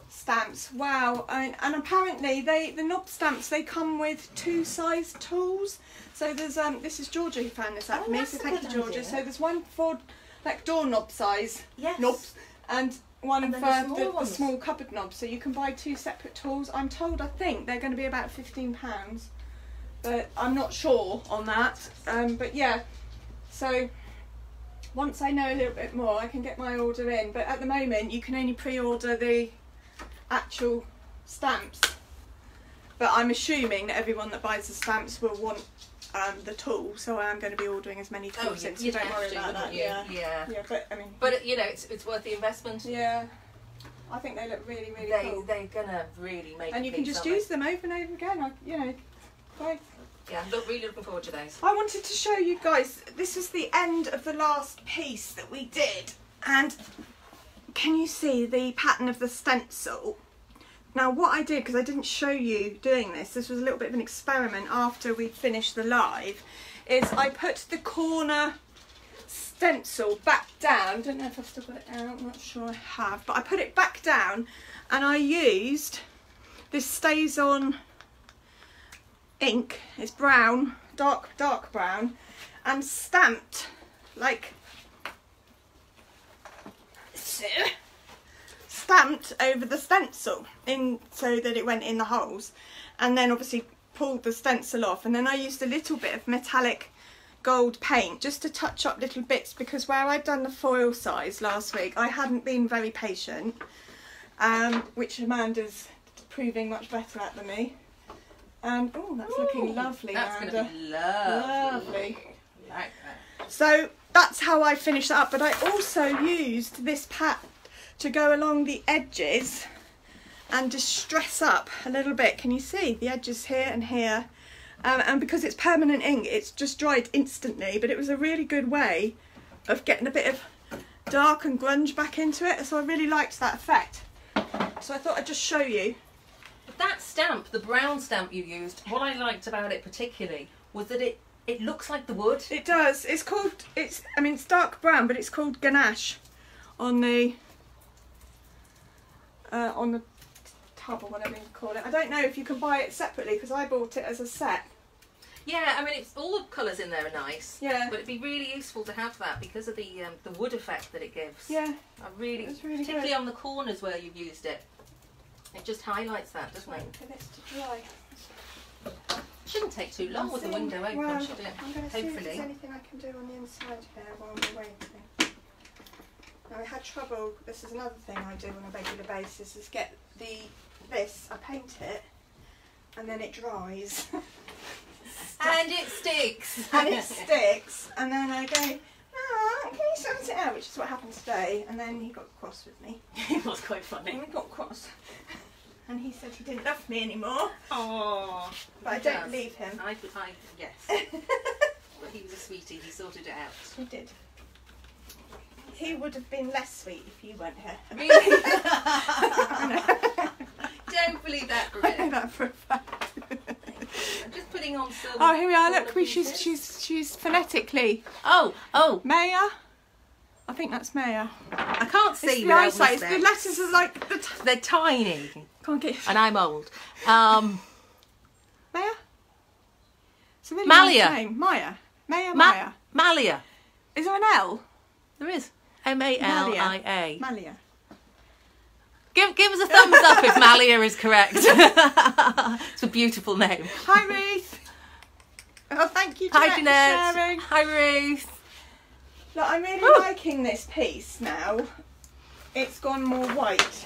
S1: stamps, wow. And apparently the knob stamps, they come with 2 size tools. So there's this is Georgia who found this out for me, so thank you, Georgia. So there's one for like doorknob size knobs, and one for the small cupboard knobs. So you can buy 2 separate tools. I'm told, I think they're going to be about £15, but I'm not sure on that. But yeah, so once I know a little bit more, I can get my order in. But at the moment, you can only pre-order the actual stamps. But I'm assuming that everyone that buys the stamps will want the tool, so I am going to be ordering as many tools in, so don't worry about that. Yeah, but I mean,
S2: but you know, it's worth the investment.
S1: Yeah, I think they look really cool.
S2: They're gonna really make.
S1: And you can just use them over and over again. Great.
S2: Yeah, really looking forward to those.
S1: I wanted to show you guys. This is the end of the last piece that we did, and can you see the pattern of the stencil? Now what I did, because I didn't show you doing this was a little bit of an experiment after we finished the live, is I put the corner stencil back down. Don't know if I've still got it out, I'm not sure I have, but I put it back down and I used this Stays On ink. It's brown, dark brown, and stamped like so. Stamped over the stencil in so that it went in the holes, and then obviously pulled the stencil off, and then I used a little bit of metallic gold paint just to touch up little bits, because where I'd done the foil size last week I hadn't been very patient, which Amanda's proving much better at than me. And oh, that's looking lovely.
S2: That's
S1: Amanda.
S2: going to be lovely.
S1: Like that. So that's how I finished that up, but I also used this pad to go along the edges and distress up a little bit. Can you see the edges here and here? And because it's permanent ink, it's just dried instantly, but it was a really good way of getting a bit of dark and grunge back into it, so I really liked that effect. So I thought I'd just show you.
S2: But that stamp, the brown stamp you used, what I liked about it particularly was that it looks like the wood.
S1: It does. It's dark brown, but it's called ganache on the tub or whatever you call it. I don't know if you can buy it separately, because I bought it as a set.
S2: Yeah, I mean, it's all the colours in there are nice.
S1: Yeah.
S2: But it'd be really useful to have that because of the wood effect that it gives.
S1: Yeah.
S2: Really particularly good on the corners where you've used it. It just highlights that, doesn't it?
S1: For this to dry.
S2: Shouldn't take too long with the window open, should it?
S1: I'm going to see if there's anything I can do on the inside here while we're waiting. Now, I had trouble. This is another thing I do on a regular basis: is get this. I paint it, and then it dries.
S2: And it sticks.
S1: And it sticks. And then I go, can you sort it out? Which is what happened today. And then he got cross with me.
S2: It was quite funny.
S1: And we got cross. And he said he didn't love me anymore.
S2: Oh,
S1: but I don't believe him.
S2: Yes. But he was a sweetie. He sorted it out.
S1: He did. He would have been less sweet if you weren't here.
S2: Really? Don't believe that for a minute.
S1: I know that for a fact.
S2: I'm just putting on silver.
S1: Oh, here we are. Look, she's phonetically.
S2: Oh.
S1: Maya. I think that's Maya.
S2: I can't see.
S1: It's the eyesight. The letters are like
S2: they're tiny.
S1: Can't get.
S2: And I'm old.
S1: Maya. It's a really
S2: Malia.
S1: nice name. Maya. Maya.
S2: Malia.
S1: Is there an L?
S2: There is. M-A-L-I-A.
S1: Malia.
S2: Give us a thumbs up if Malia is correct. It's a beautiful name.
S1: Hi, Ruth. Oh, thank you,
S2: Hi,
S1: Jeanette, for sharing.
S2: Jeanette. Hi, Ruth.
S1: Look, I'm really liking this piece now. It's gone more white.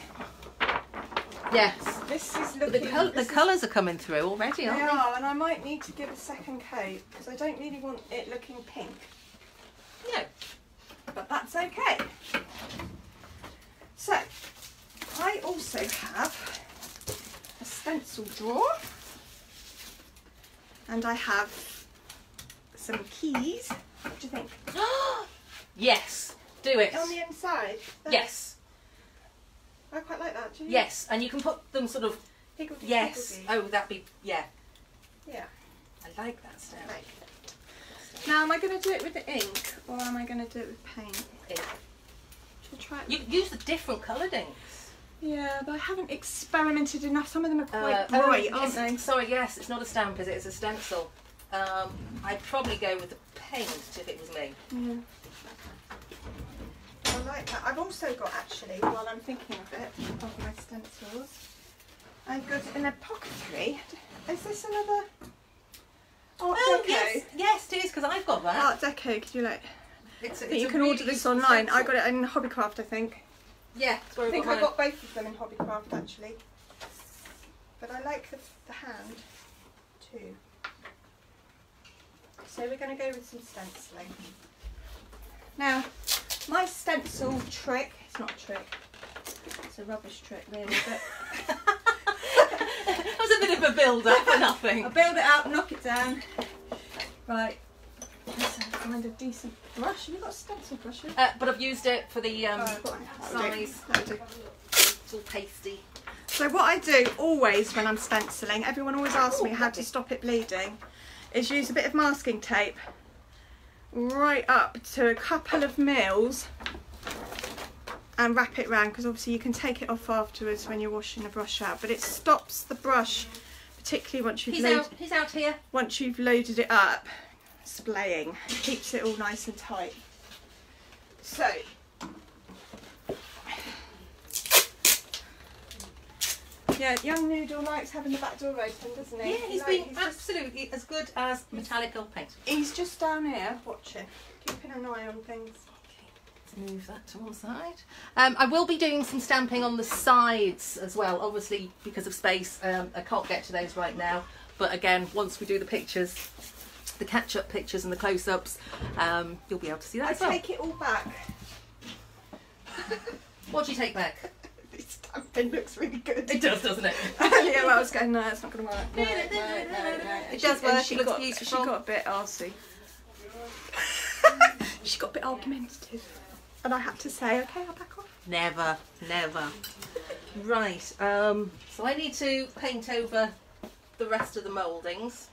S2: Yes.
S1: This is looking...
S2: The colours are coming through already, aren't
S1: They
S2: they?
S1: are, and I might need to give a second coat because I don't really want it looking pink.
S2: No.
S1: But that's okay. So, I also have a stencil drawer, and I have some keys. What do you think?
S2: Yes. Do it.
S1: On the inside? There.
S2: Yes.
S1: I quite like that, do you?
S2: Yes, and you can put them sort of...
S1: Higgledy,
S2: Yes.
S1: higgledy.
S2: Oh, that'd be... Yeah.
S1: Yeah.
S2: I like that stuff.
S1: Right. Now, am I going to do it with the ink, or am I going to do it with paint?
S2: Ink.
S1: Should I try it?
S2: You use the different coloured inks.
S1: Yeah, but I haven't experimented enough. Some of them are quite bright, aren't they?
S2: Sorry, yes, it's not a stamp, is it? It's a stencil. I'd probably go with the paint if it was me.
S1: Yeah. I like that. I've also got, actually, while I'm thinking of it, of my stencils, I've got in a pocketry. Is this another Art Deco?
S2: Yes, yes, it is, because I've got that.
S1: Art Deco, could you like...
S2: It's
S1: you
S2: a
S1: can
S2: really
S1: order this
S2: useful
S1: online.
S2: stencil.
S1: I got it in Hobbycraft, I think.
S2: Yeah, that's where
S1: I think I
S2: mine.
S1: got both of them in Hobbycraft, actually. But I like the hand, too. So we're going to go with some stenciling. Now, my stencil trick, it's not a trick, it's a rubbish trick really, but...
S2: That was a bit of a build-up for nothing.
S1: I'll build it up, knock it down. Right, let's find a decent brush. Have you got a stencil brush?
S2: But I've used it for the
S1: I've got one.
S2: size.
S1: That'll do.
S2: It's all pasty.
S1: So what I do always when I'm stenciling, everyone always asks me how to stop it bleeding, is use a bit of masking tape right up to a couple of mils and wrap it round, because obviously you can take it off afterwards when you're washing the brush out, but it stops the brush, particularly once you've
S2: He's out here.
S1: once you've loaded it up, splaying. It keeps it all nice and tight. So yeah, young Noodle likes having the back door open, doesn't he?
S2: Yeah, he's
S1: Like,
S2: been absolutely as good as metallic oil paint.
S1: He's just down here watching, keeping an eye on things.
S2: Let's move that to one side. I will be doing some stamping on the sides as well, obviously because of space. I can't get to those right now, but again, once we do the pictures, the catch-up pictures and the close-ups, you'll be able to see that
S1: I
S2: as well.
S1: take it all back.
S2: What do you take back?
S1: This stamping looks really good.
S2: It does, doesn't it?
S1: Yeah, well, I was going, no, it's not going to work. No.
S2: It does work,
S1: She
S2: it looks
S1: got,
S2: beautiful.
S1: She got a bit arsey. She got a bit argumentative. And I had to say, okay, I'll back off.
S2: Never, never. Right, so I need to paint over the rest of the mouldings.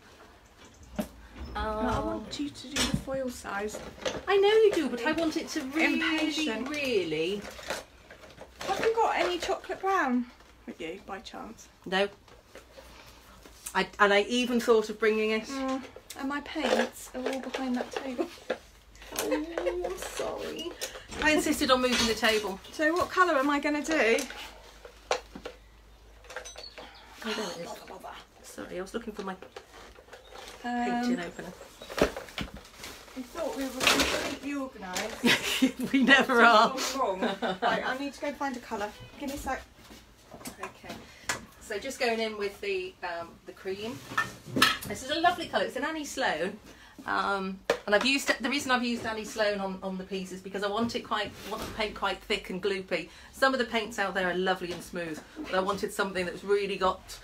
S1: I want you to do the foil size.
S2: I know you do, but I want it to really,
S1: Impatient.
S2: really...
S1: Have you got any chocolate brown with you, by chance?
S2: No. And I even thought of bringing it.
S1: And my paints are all behind that table.
S2: Oh, I'm sorry. I insisted on moving the table.
S1: So what colour am I going to do?
S2: Oh, there it is. Sorry, I was looking for my painting opener.
S1: We thought we were completely organised.
S2: We never are.
S1: Wrong. Right, I need to go find a colour. Give me a sec.
S2: Okay. So just going in with the cream. This is a lovely colour. It's an Annie Sloan. And I've used the reason I've used Annie Sloan on the piece is because I want the paint quite thick and gloopy. Some of the paints out there are lovely and smooth, but I wanted something that's really got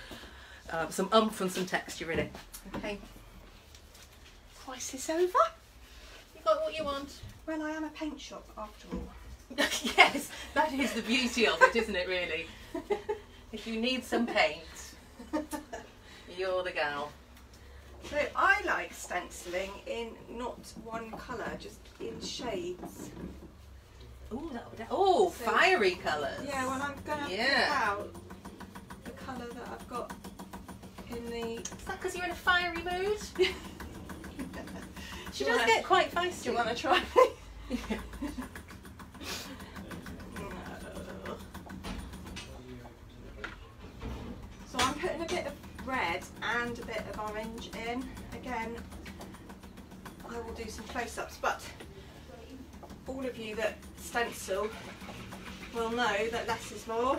S2: some oomph and some texture in it. Okay.
S1: Crisis over?
S2: You got what you want.
S1: Well, I am a paint shop after all.
S2: Yes, that is the beauty of it, isn't it, really? If you need some paint, you're the gal.
S1: So I like stenciling in not one colour, just in shades.
S2: Ooh, so, fiery colours.
S1: Yeah, well I'm going to pick out the colour that I've got in the...
S2: Is that because you're in a fiery mood? She does get quite feisty.
S1: Do you want to try? red and a bit of orange in. Again, I will do some close-ups, but all of you that stencil will know that less is more.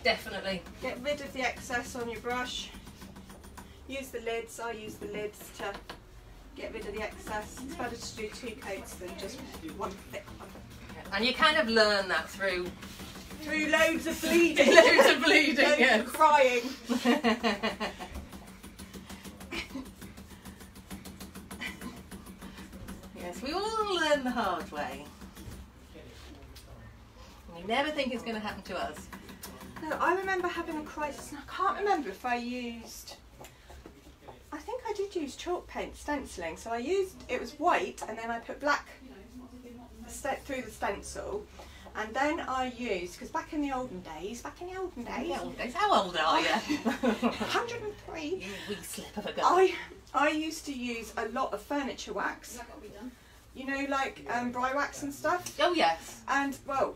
S2: Definitely.
S1: Get rid of the excess on your brush. Use the lids. I use the lids to get rid of the excess. It's better to do 2 coats than just one thick one.
S2: And you kind of learn that through
S1: loads of bleeding.
S2: loads of bleeding,
S1: loads
S2: yes.
S1: of crying.
S2: Yes, we all learn the hard way. We never think it's going to happen to us.
S1: No, I remember having a crisis, and I can't remember if I used. I think I did use chalk paint stenciling. So I used, it was white, and then I put black through the stencil, and then I used, because back in the olden days, how
S2: old are you?
S1: 103.
S2: You wee slip of a girl.
S1: I used to use a lot of furniture wax. Has that got to be done? You know, like bri wax and stuff.
S2: Oh yes.
S1: And well,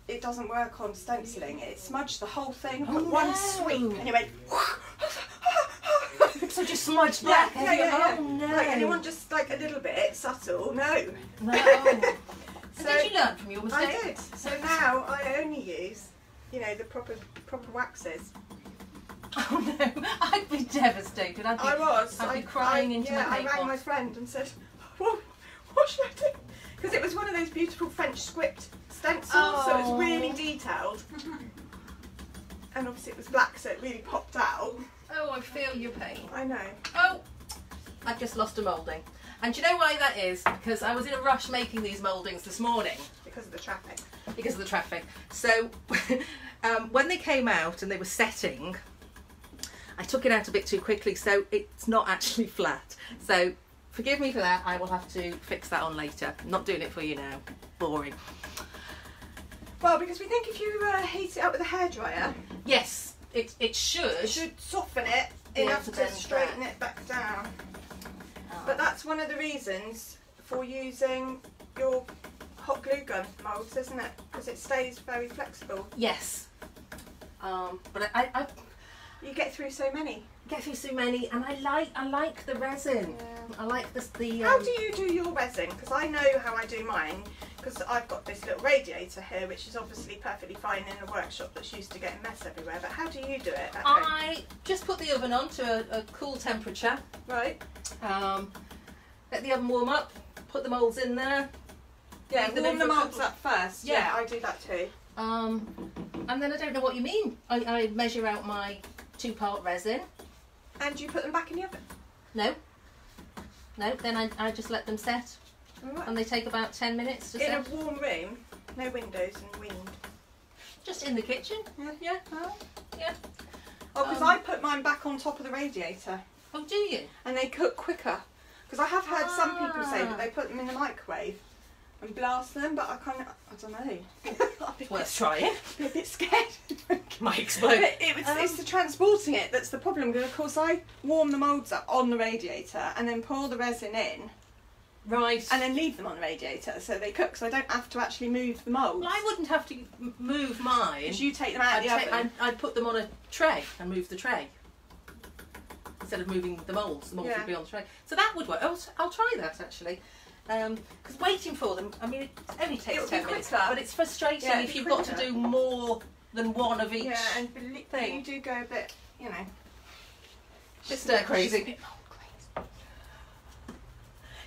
S1: it doesn't work on stenciling. It smudged the whole thing.
S2: Oh,
S1: But one
S2: no.
S1: sweep, and it went.
S2: So just smudged black.
S1: Yeah.
S2: Oh no.
S1: Like anyone just like a little bit subtle? No.
S2: No.
S1: So
S2: did you learn from your mistakes?
S1: I did. So now I only use, you know, the proper waxes.
S2: Oh no, I'd be devastated. I'd be crying into my paint
S1: I rang my
S2: pot.
S1: friend and said, what should I do? Because it was one of those beautiful French script stencils, so it was really detailed. And obviously it was black, so it really popped out.
S2: Oh, I feel your pain.
S1: I know.
S2: Oh, I've just lost a moulding. And do you know why that is? Because I was in a rush making these mouldings this morning.
S1: Because of the traffic.
S2: Because of the traffic. So when they came out and they were setting, I took it out a bit too quickly, so it's not actually flat. So forgive me for that. I will have to fix that on later. I'm not doing it for you now. Boring.
S1: Well, because we think if you heat it up with a hairdryer,
S2: Yes, it should.
S1: Soften it
S2: Be able
S1: enough
S2: to
S1: to
S2: bend
S1: straighten
S2: back.
S1: it back down.
S2: Oh.
S1: But that's one of the reasons for using your hot glue gun moulds, isn't it? Because it stays very flexible.
S2: Yes. But I
S1: You get through so many.
S2: get through so many, and I like the resin.
S1: Yeah.
S2: I like the.
S1: How do you do your resin? Because I know how I do mine. Because I've got this little radiator here, which is obviously perfectly fine in a workshop that's used to getting mess everywhere. But how do you do it at home?
S2: I just put the oven on to a cool temperature.
S1: Right.
S2: Let the oven warm up. Put the moulds in there.
S1: Yeah,
S2: Leave them
S1: warm
S2: in
S1: the
S2: for a
S1: moulds
S2: couple-
S1: up first.
S2: Yeah.
S1: Yeah, I do that too.
S2: And then I don't know what you mean. I measure out my 2-part resin.
S1: And you put them back in the oven?
S2: No. Then I just let them set,
S1: Right.
S2: and they take about 10 minutes to
S1: In
S2: set.
S1: a warm room, no windows and wind.
S2: Just in the kitchen.
S1: Yeah.
S2: Oh, yeah.
S1: Oh, because I put mine back on top of the radiator,
S2: Oh, do you?
S1: and they cook quicker. Because I have heard some people say that they put them in the microwave and blast them, but I don't know.
S2: Worth trying.
S1: I'm a bit scared.
S2: Might explode.
S1: But it's the transporting it that's the problem. Because of course I warm the moulds up on the radiator and then pour the resin in
S2: Right.
S1: and then leave them on the radiator so they cook. So I don't have to actually move the moulds.
S2: Well, I wouldn't have to move mine.
S1: Because you take them out of the oven.
S2: I'd put them on a tray and move the tray. Instead of moving the moulds would be on the tray. So that would work. I'll try that actually. Because waiting for them, I mean, it only takes
S1: It'll be
S2: 10 minutes.
S1: quicker.
S2: But it's frustrating
S1: Yeah,
S2: if
S1: it'll
S2: you've
S1: be
S2: got to
S1: quicker.
S2: do more than one of each.
S1: Yeah, and
S2: thing.
S1: you do go a bit, you know.
S2: Just crazy.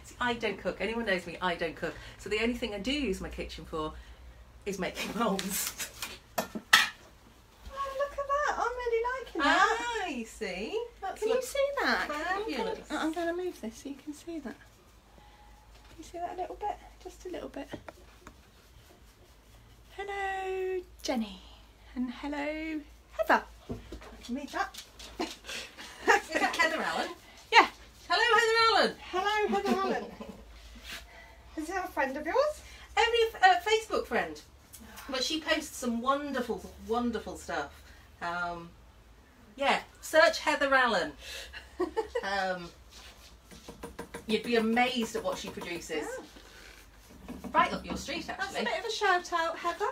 S2: See, I don't cook. Anyone knows me, I don't cook. So the only thing I do use my kitchen for is making moulds.
S1: Oh, look at that! I'm really liking that.
S2: I see. That's
S1: Can you see that?
S2: fabulous.
S1: I'm going to move this so you can see that. Can you see that a little bit? Just a little bit. Hello, Jenny. And hello, Heather. I can read that.
S2: Is that Heather Allen?
S1: Yeah.
S2: Hello, Heather Allen.
S1: Hello, Heather Allen. Is that a friend of yours?
S2: Only a Facebook friend, but she posts some wonderful, wonderful stuff. Yeah, search Heather Allen. You'd be amazed at what she produces.
S1: Yeah.
S2: Right up your street,
S1: That's
S2: actually.
S1: a bit of a shout out, Heather.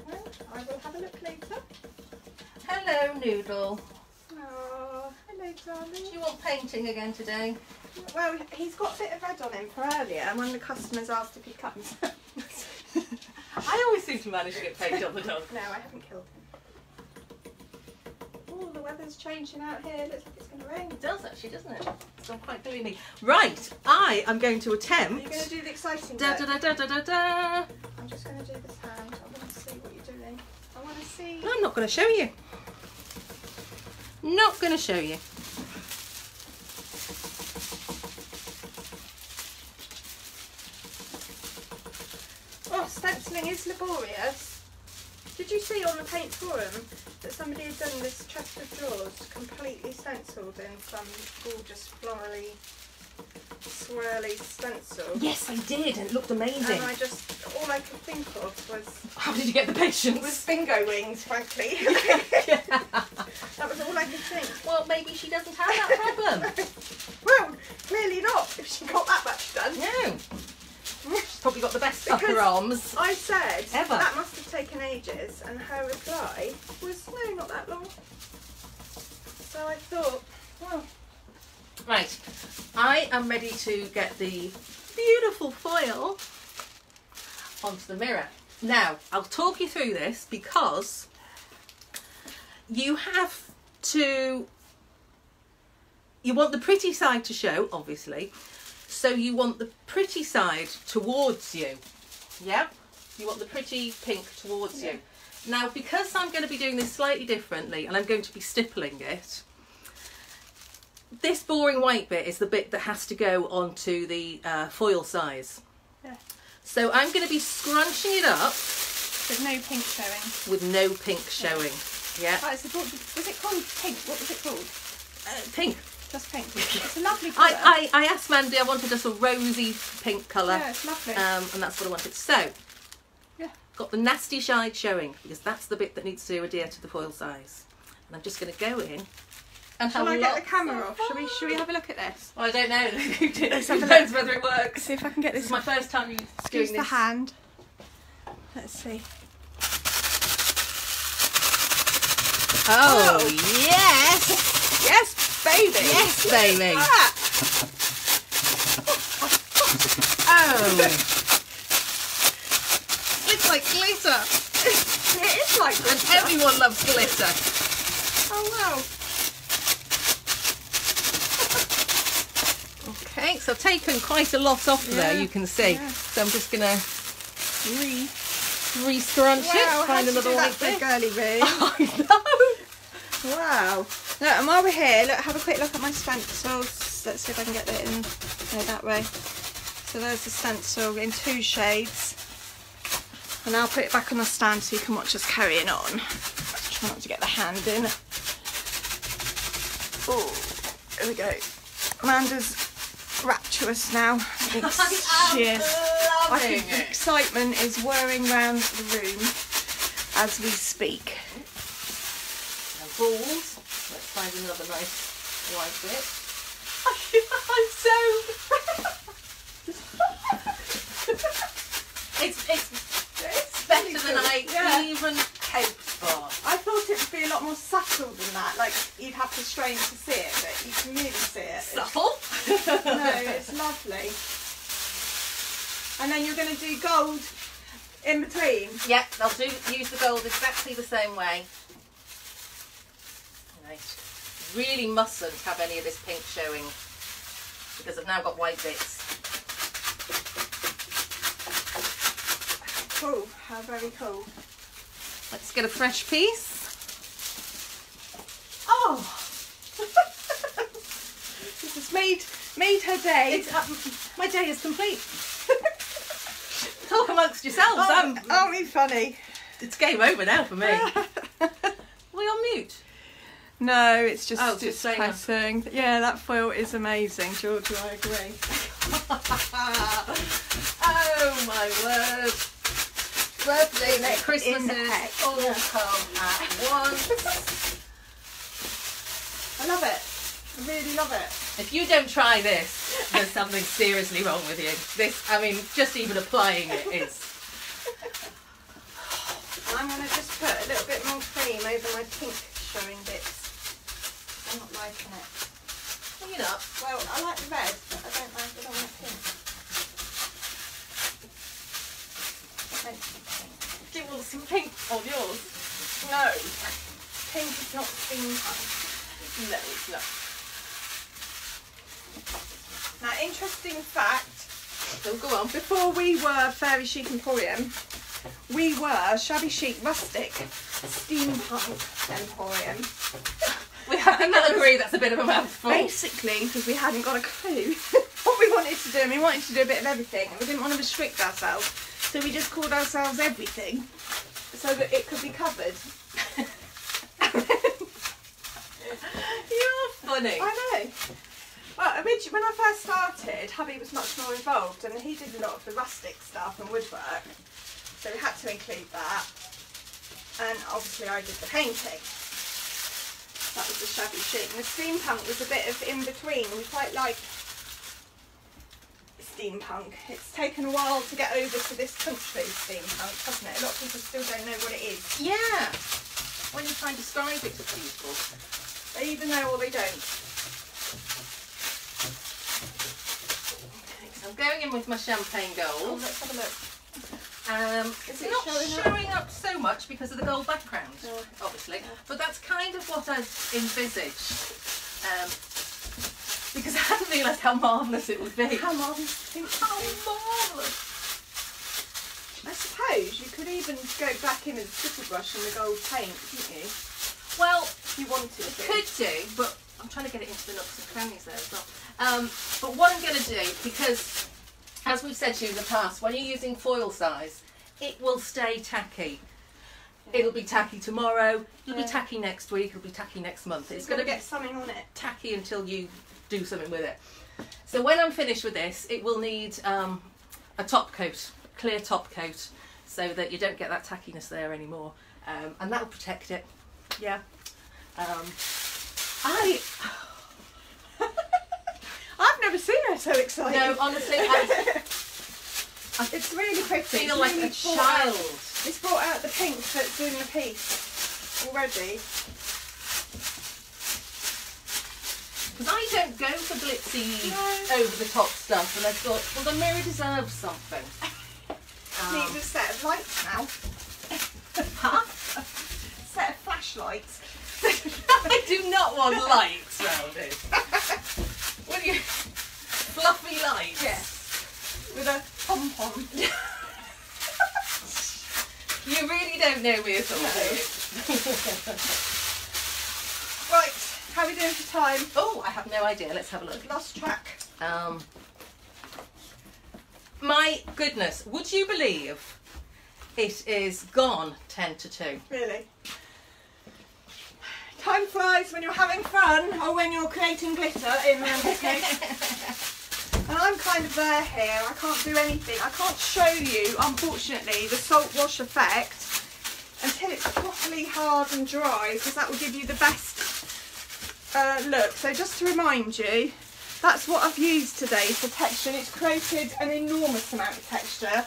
S1: Well, I will have a look later.
S2: Hello, Hello, Noodle.
S1: Oh, hello, darling.
S2: Do you want painting again today?
S1: Well, he's got a bit of red on him for earlier, and one of the customers asked if he comes.
S2: I always seem to manage to get paint on the dog.
S1: No, I haven't killed him. Oh, the weather's changing out here. Looks like it's going to rain.
S2: It does actually, doesn't it? It's gone quite gloomy. Right, I am going to attempt.
S1: Are you going to do the exciting
S2: Da
S1: bit?
S2: da da da da da.
S1: I'm just going to do this hand. I want to see what you're doing. I want to see.
S2: I'm not going to show you. Not going to show you.
S1: Oh, stenciling is laborious. Did you see on the Paint Forum that somebody had done this chest of drawers completely stenciled in some gorgeous florally, swirly stencil?
S2: Yes, I did, and it looked amazing.
S1: And all I could think of was...
S2: How did you get the patience?
S1: Was bingo wings, frankly.
S2: Yeah.
S1: That was all I could think.
S2: Well, maybe she doesn't have that problem.
S1: Well, clearly not, if she got that much done.
S2: No. She's probably got the best upper arms.
S1: I said,
S2: ever.
S1: That must have taken ages, and her reply was, no, not that long. So I thought, well...
S2: Right, I am ready to get the beautiful foil onto the mirror. Now, I'll talk you through this because you have to... You want the pretty side to show, obviously. So you want the pretty side towards you, yeah? You want the pretty pink towards you. Now, because I'm going to be doing this slightly differently and I'm going to be stippling it, this boring white bit is the bit that has to go onto the foil size.
S1: Yeah.
S2: So I'm going to be scrunching it up.
S1: With no pink showing.
S2: With no pink showing, yeah.
S1: Right, so was it called pink? What was it called?
S2: Pink.
S1: Just pink. It's a lovely colour.
S2: I asked Mandy, I wanted just a rosy pink colour.
S1: Yeah, it's lovely.
S2: And that's what I wanted. So,
S1: yeah.
S2: Got the nasty side showing because that's the bit that needs to adhere to the foil size. And I'm just going to go in. And
S1: Shall I get the camera off? Should we have a look at this?
S2: Well, I don't know. It
S1: Let's have a
S2: depends
S1: look.
S2: whether it works.
S1: See if I can get
S2: This
S1: this.
S2: is my first time doing
S1: Excuse
S2: this.
S1: the hand. Let's see.
S2: Oh, yes!
S1: Yes, baby!
S2: Yes, baby!
S1: Ah.
S2: Oh!
S1: It's like glitter! It is like glitter!
S2: And everyone loves glitter.
S1: Oh wow!
S2: Okay, so I've taken quite a lot off there, you can see.
S1: Yeah.
S2: So I'm just going to re-scrunch it, find another white bit.
S1: girly bee.
S2: I know!
S1: Wow. Look, and while we're here, look, have a quick look at my stencils. Let's see if I can get it in that way. So there's the stencil in 2 shades. And I'll put it back on the stand so you can watch us carrying on. Try not to get the hand in. Oh, here we go. Amanda's rapturous now. She is. I think the excitement is whirring round the room as we speak.
S2: Balls. Let's find another nice white bit. I'm so... it's better than I even hoped for.
S1: I thought it would be a lot more subtle than that. Like, you'd have to strain to see it, but you can really see it.
S2: Subtle?
S1: No, it's lovely. And then you're going to do gold in between.
S2: Yeah, I'll use the gold exactly the same way. Right. Really mustn't have any of this pink showing because I've now got white bits.
S1: Cool, how very cool.
S2: Let's get a fresh piece.
S1: Oh! This has made her day.
S2: My day is complete. Talk amongst yourselves.
S1: Aren't we funny?
S2: It's game over now for me. Are we on mute?
S1: No, it's just
S2: just
S1: pressing. Yeah, that foil is amazing, Georgia, I agree.
S2: Oh my word. Birthdays and Christmases all come at once.
S1: I love it. I really love it.
S2: If you don't try this, there's something seriously wrong with you. This, I mean, just even applying it is.
S1: I'm going to just put a little bit more cream over my pink showing bits. I'm not liking it.
S2: Well, you're not.
S1: Well, I like the red, but I don't like pink.
S2: Do you want some pink on yours?
S1: No, pink is not steampunk.
S2: No, it's not.
S1: Now, interesting fact.
S2: So go on.
S1: Before we were Fairy Chic Emporium, we were Shabby Chic Rustic Steampunk Emporium.
S2: I think we'll agree that's a bit of a mouthful.
S1: Basically, because we hadn't got a clue what we wanted to do, and we wanted to do a bit of everything, and we didn't want to restrict ourselves, so we just called ourselves everything, so that it could be covered.
S2: You're funny.
S1: I know. Well, originally, when I first started, hubby was much more involved, and he did a lot of the rustic stuff and woodwork, so we had to include that, and obviously I did the painting. That was the Shabby Chic, and the steampunk was a bit of in between. We quite like steampunk. It's taken a while to get over to this country steampunk, hasn't it? A lot of people still don't know what it is.
S2: Yeah. When you try and describe it to people,
S1: They either know or they don't.
S2: okay, so I'm going in with my champagne
S1: Oh,
S2: gold.
S1: let's have a look.
S2: It's not showing up so much because of the gold background, obviously, but that's kind of what I envisaged, because I hadn't realised how marvellous it would be.
S1: How marvellous.
S2: How marvellous!
S1: I suppose you could even go back in with the triple brush and the gold paint, couldn't you?
S2: Well,
S1: If you wanted to.
S2: could do, but I'm trying to get it into the nooks and crannies there as well. But what I'm going to do, because as we've said to you in the past, when you're using foil size, it will stay tacky. It'll be tacky tomorrow, it'll be tacky next week, it'll be tacky next month. It's going to
S1: get something on it.
S2: tacky until you do something with it. So when I'm finished with this, it will need a top coat, clear top coat, so that you don't get that tackiness there anymore. And that'll protect it.
S1: Yeah. I've never seen her so excited.
S2: No, honestly,
S1: It's really pretty.
S2: feel like
S1: really
S2: a child.
S1: It's brought out the pink that's in the piece already.
S2: Because I don't go for glitzy,
S1: No.
S2: over the top stuff, and I thought, well, the mirror deserves something.
S1: Needs a set of lights now.
S2: Huh?
S1: Set of flashlights.
S2: I do not want lights round it. What do you? Fluffy lights?
S1: Yes. With a pom-pom.
S2: You really don't know me at all,
S1: No.
S2: do you?
S1: Right, how are we doing for time?
S2: Oh, I have no idea. Let's have a look.
S1: Lost track.
S2: My goodness, would you believe it is gone 10 to 2?
S1: Really? Time flies when you're having fun or when you're creating glitter in this case. And I'm kind of there here. I can't do anything. I can't show you, unfortunately, the salt wash effect until it's properly hard and dry, because that will give you the best look. So just to remind you, that's what I've used today for texture, and it's created an enormous amount of texture.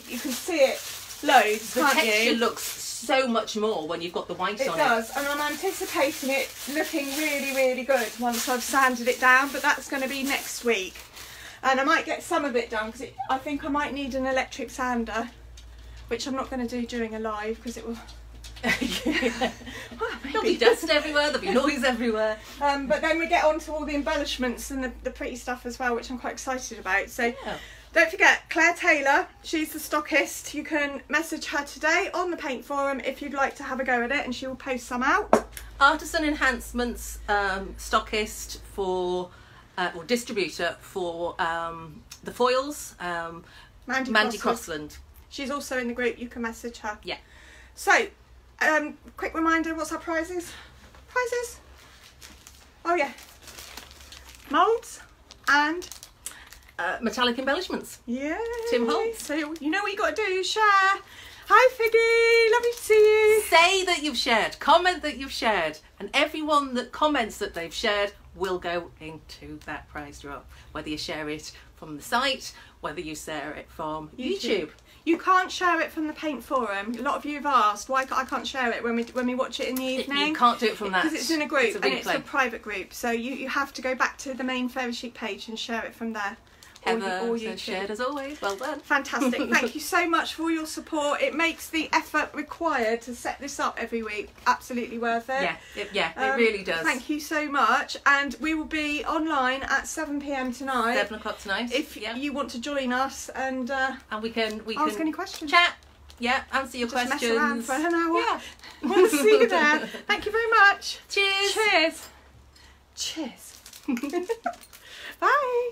S1: You can see it loads,
S2: The
S1: can't
S2: texture
S1: you?
S2: looks so much more when you've got the white
S1: It
S2: on
S1: does, and I'm anticipating it looking really, really good once I've sanded it down, but that's going to be next week. And I might get some of it done, because I think I might need an electric sander, which I'm not going to do during a live, because it will...
S2: it.
S1: Well,
S2: There'll be
S1: maybe.
S2: dust everywhere, there'll be noise everywhere.
S1: But then we get on to all the embellishments and the pretty stuff as well, which I'm quite excited about. So
S2: Yeah.
S1: don't forget, Claire Taylor, she's the stockist. You can message her today on the Paint Forum if you'd like to have a go at it, and she will post some out.
S2: Artisan Enhancements stockist for, or distributor for the foils, Mandy Crossland.
S1: She's also in the group, you can message her.
S2: Yeah.
S1: So, quick reminder, what's our prizes? Prizes? Oh yeah. Moulds and...
S2: Metallic embellishments.
S1: Yeah.
S2: Tim Holt.
S1: So you know what you got to do, share. Hi Figgy, lovely to see you.
S2: Say that you've shared, comment that you've shared, and everyone that comments that they've shared will go into that prize draw. Whether you share it from the site, whether you share it from YouTube.
S1: You can't share it from the Paint Forum. A lot of you have asked why I can't share it when we watch it in the evening.
S2: You can't do it from that.
S1: Because it's in a group,
S2: it's a
S1: and it's a private group. So you have to go back to the main Fairy Chic page and share it from there.
S2: Heather says shared as always. Well done.
S1: Fantastic. Thank you so much for all your support. It makes the effort required to set this up every week absolutely worth it.
S2: Yeah, it really does.
S1: Thank you so much. And we will be online at 7 p.m. tonight.
S2: 7 o'clock tonight.
S1: If you want to join us and
S2: we can
S1: ask any questions.
S2: Chat. Yeah, answer your
S1: Just
S2: questions.
S1: Mess around for an hour.
S2: Yeah.
S1: We'll see you there. Thank you very much.
S2: Cheers.
S1: Cheers. Cheers. Bye.